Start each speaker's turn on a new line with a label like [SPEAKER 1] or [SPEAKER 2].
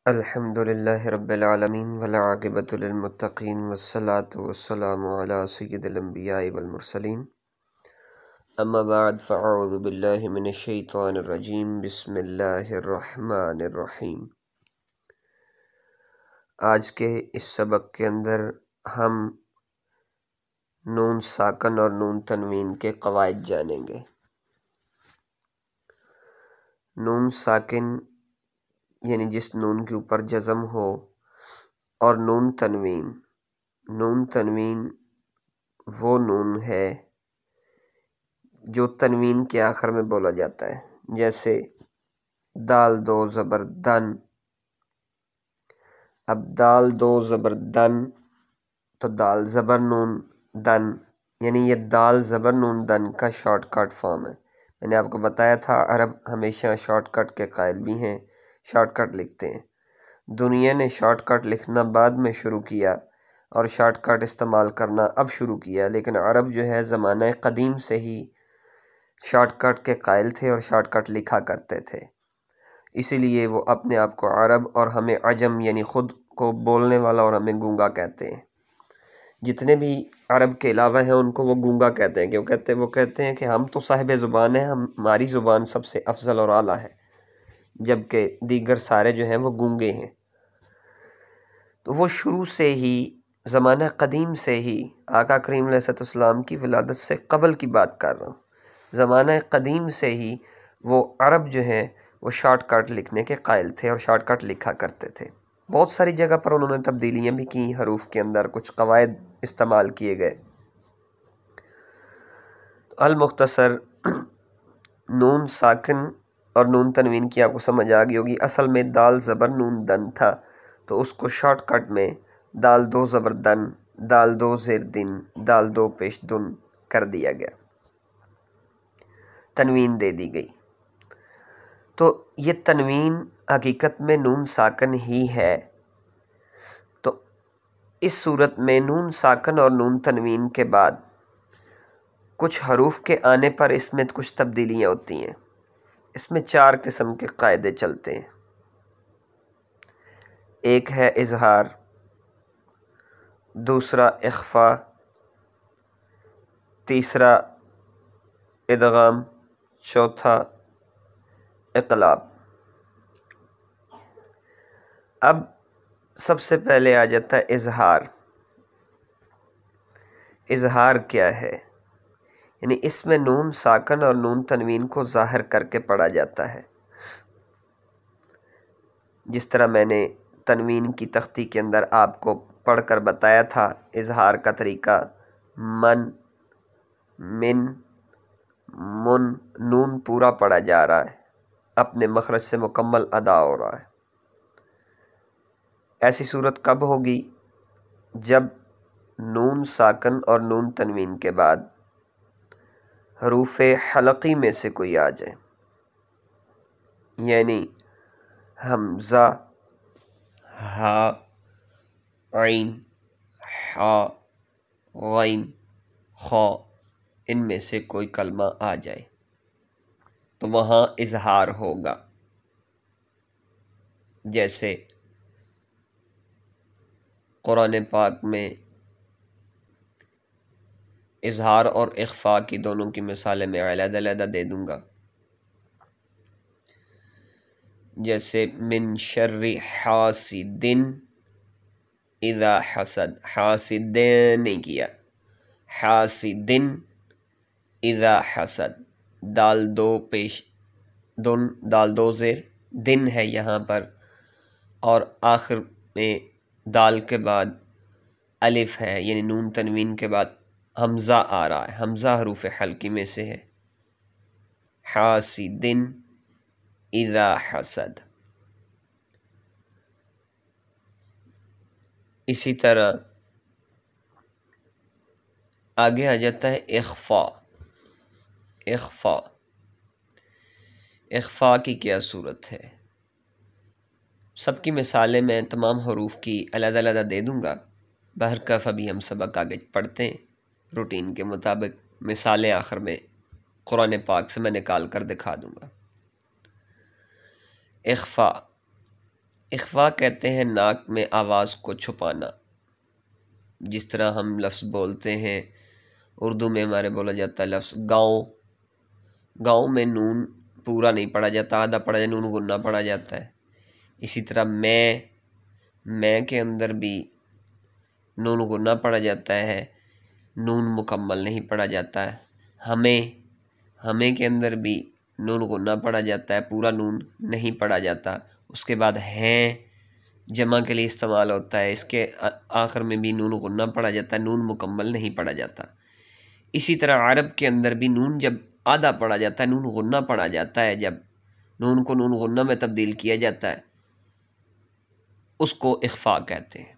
[SPEAKER 1] الحمد للہ رب العالمین والعاقبۃ للمتقین والصلاة والسلام علی سید الانبیاء والمرسلین اما بعد فاعوذ باللہ من الشیطان الرجیم بسم اللہ الرحمن الرحیم۔ آج کے اس سبق کے اندر ہم نون ساکن اور نون تنوین کے قواعد جانیں گے۔ نون ساکن یعنی جس نون کے اوپر جزم ہو، اور نون تنوین وہ نون ہے جو تنوین کے آخر میں بولا جاتا ہے، جیسے دال دو زبر دن۔ اب دال دو زبر دن تو دال زبر نون دن، یعنی یہ دال زبر نون دن کا شارٹ کٹ فارم ہے۔ میں نے آپ کو بتایا تھا عرب ہمیشہ شارٹ کٹ کے قائل بھی ہیں، شارٹ کٹ لکھتے ہیں۔ دنیا نے شارٹ کٹ لکھنا بعد میں شروع کیا اور شارٹ کٹ استعمال کرنا اب شروع کیا، لیکن عرب جو ہے زمانہ قدیم سے ہی شارٹ کٹ کے قائل تھے اور شارٹ کٹ لکھا کرتے تھے، اسی لیے وہ اپنے آپ کو عرب اور ہمیں عجم یعنی خود کو بولنے والا اور ہمیں گونگا کہتے ہیں۔ جتنے بھی عرب کے علاوہ ہیں ان کو وہ گونگا کہتے ہیں، وہ کہتے ہیں کہ ہم تو صاحب زبان ہیں، ہماری زبان سب سے افضل اور اعلیٰ ہے، جبکہ دیگر سارے جو ہیں وہ گونگے ہیں۔ تو وہ شروع سے ہی زمانہ قدیم سے ہی آقا کریم علیہ السلام کی ولادت سے قبل کی بات کر رہا ہوں، زمانہ قدیم سے ہی وہ عرب جو ہیں وہ شارٹ کٹ لکھنے کے قائل تھے اور شارٹ کٹ لکھا کرتے تھے۔ بہت ساری جگہ پر انہوں نے تبدیلیاں بھی کی، حروف کے اندر کچھ قواعد استعمال کیے گئے۔ المختصر نون ساکن اور نون تنوین کی آپ کو سمجھ آ گئی ہوگی۔ اصل میں دال زبر نون دن تھا، تو اس کو شارٹ کٹ میں دال دو زبر دن، دال دو زیر دن، دال دو پیش دن کر دیا گیا، تنوین دے دی گئی۔ تو یہ تنوین حقیقت میں نون ساکن ہی ہے۔ تو اس صورت میں نون ساکن اور نون تنوین کے بعد کچھ حروف کے آنے پر اس میں کچھ تبدیلیاں ہوتی ہیں۔ اس میں 4 قسم کے قاعدے چلتے ہیں۔ ایک ہے اظہار، دوسرا اخفا، تیسرا ادغام، چوتھا اقلاب۔ اب سب سے پہلے آ جاتا ہے اظہار۔ اظہار کیا ہے؟ یعنی اس میں نون ساکن اور نون تنوین کو ظاہر کر کے پڑھا جاتا ہے۔ جس طرح میں نے تنوین کی تختی کے اندر آپ کو پڑھ کر بتایا تھا، اظہار کا طریقہ من، من، من، نون پورا پڑھا جا رہا ہے، اپنے مخرج سے مکمل ادا ہو رہا ہے۔ ایسی صورت کب ہوگی؟ جب نون ساکن اور نون تنوین کے بعد حروف حلقی میں سے کوئی آ جائے، یعنی حمزہ، ہا، عین، حا، غین، خا، ان میں سے کوئی کلمہ آ جائے تو وہاں اظہار ہوگا۔ جیسے قرآن پاک میں اظہار اور اخفاء کی دونوں کی مثالیں میں علیحدہ علیحدہ دے دوں گا۔ جیسے من شر حاسد اذا حسد، حاسدین نہیں کیا، حاسد اذا حسد، دال دو پیش دن، دال دو زیر دن ہے یہاں پر، اور آخر میں دال کے بعد الف ہے، یعنی نون تنوین کے بعد حمزہ آ رہا ہے، حمزہ حروف حلقی میں سے ہے۔ حاسد اذا حسد۔ اسی طرح آگے آ جاتا ہے اخفاء۔ اخفاء، اخفاء کی کیا صورت ہے؟ سب کی مثالیں میں تمام حروف کی علیحدہ علیحدہ دے دوں گا، بہرکیف ابھی ہم سبق آگے پڑھتے ہیں روٹین کے مطابق۔ مثالیں آخر میں قرآن پاک سے میں نکال کر دکھا دوں گا۔ اخفاء، اخفا کہتے ہیں ناک میں آواز کو چھپانا، جس طرح ہم لفظ بولتے ہیں اردو میں ہمارے بولا جاتا ہے لفظ گاؤں، گاؤں میں نون پورا نہیں پڑھا جاتا، آدھا پڑھا جاتا، نون غنہ پڑھا جاتا ہے۔ اسی طرح میں کے اندر بھی نون غنہ پڑھا جاتا ہے، نون مکمل نہیں پڑھا جاتا ہے۔ ہمیں کے اندر بھی نون غنہ پڑھا جاتا ہے، پورا نون نہیں پڑھا جاتا۔ اس کے بعد ہیں جمع کے لیے استعمال ہوتا ہے، اس کے آخر میں بھی نون غنہ پڑھا جاتا ہے، نون مکمل نہیں پڑھا جاتا۔ اسی طرح عرب کے اندر بھی نون جب آدھا پڑھا جاتا ہے، نون غنہ پڑھا جاتا ہے، جب نون کو نون غنہ میں تبدیل کیا جاتا ہے اس کو اخفا کہتے ہیں۔